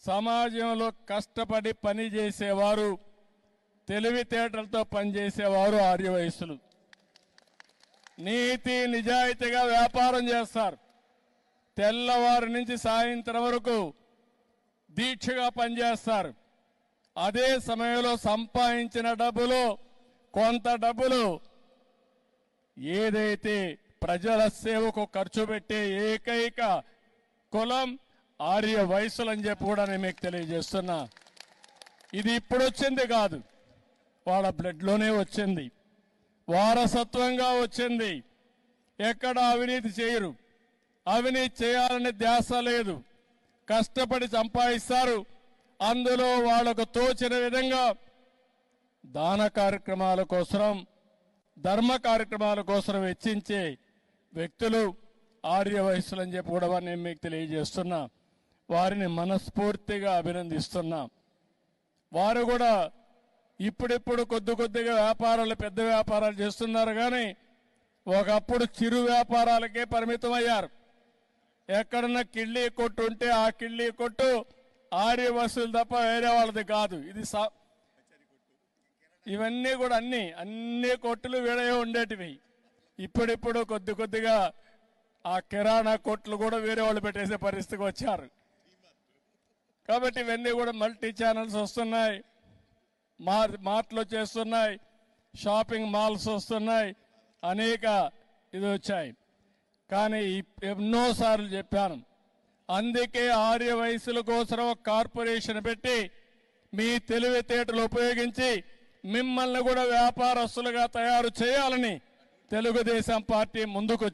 సమాజంలో కష్టపడి పని చేసేవారు, తెలివితేటలతో పనిచేసేవారు ఆర్యవయస్సులు. నీతి నిజాయితీగా వ్యాపారం చేస్తారు. తెల్లవారి నుంచి సాయంత్రం వరకు దీక్షగా పనిచేస్తారు. అదే సమయంలో సంపాదించిన డబ్బులు, కొంత డబ్బులు ఏదైతే ప్రజల సేవకు ఖర్చు పెట్టే ఏకైక కులం ఆర్యవైశ్యులని చెప్పి కూడా నేను మీకు తెలియజేస్తున్నా. ఇది ఇప్పుడు వచ్చింది కాదు, వాళ్ళ బ్లడ్లోనే వచ్చింది, వారసత్వంగా వచ్చింది. ఎక్కడ అవినీతి చేయరు, అవినీతి చేయాలనే ధ్యాస లేదు. కష్టపడి సంపాదిస్తారు. అందులో వాళ్లకు తోచిన విధంగా దాన కార్యక్రమాల కోసం, ధర్మ కార్యక్రమాల కోసం వెచ్చించే వ్యక్తులు ఆర్యవైశ్యులని చెప్పి కూడా నేను మీకు తెలియజేస్తున్నా. వారిని మనస్ఫూర్తిగా అభినందిస్తున్నా. వారు కూడా ఇప్పుడిప్పుడు కొద్దిగా వ్యాపారాలు, పెద్ద వ్యాపారాలు చేస్తున్నారు. కానీ ఒకప్పుడు చిరు వ్యాపారాలకే పరిమితమయ్యారు. ఎక్కడన్నా కిళ్ళీ కొట్టు ఉంటే ఆ కిళ్ళీ కొట్టు ఆర్యవైశ్యులు తప్ప వేరే వాళ్ళది కాదు. ఇది ఇవన్నీ కూడా అన్ని కొట్టులు వేరే ఉండేటివి. ఇప్పుడిప్పుడు కొద్దిగా ఆ కిరాణా కొట్లు కూడా వేరే వాళ్ళు పెట్టేసే పరిస్థితికి వచ్చారు. కాబట్టి ఇవన్నీ కూడా మల్టీ ఛానల్స్ వస్తున్నాయి, మార్ట్లు చేస్తున్నాయి, షాపింగ్ మాల్స్ వస్తున్నాయి, అనేక ఇది వచ్చాయి. కానీ ఎన్నోసార్లు చెప్పాను, అందుకే ఆర్యవైశ్యుల కోసం ఒక కార్పొరేషన్ పెట్టి మీ తెలివితేటలు ఉపయోగించి మిమ్మల్ని కూడా వ్యాపారస్తులుగా తయారు చేయాలని తెలుగుదేశం పార్టీ ముందుకు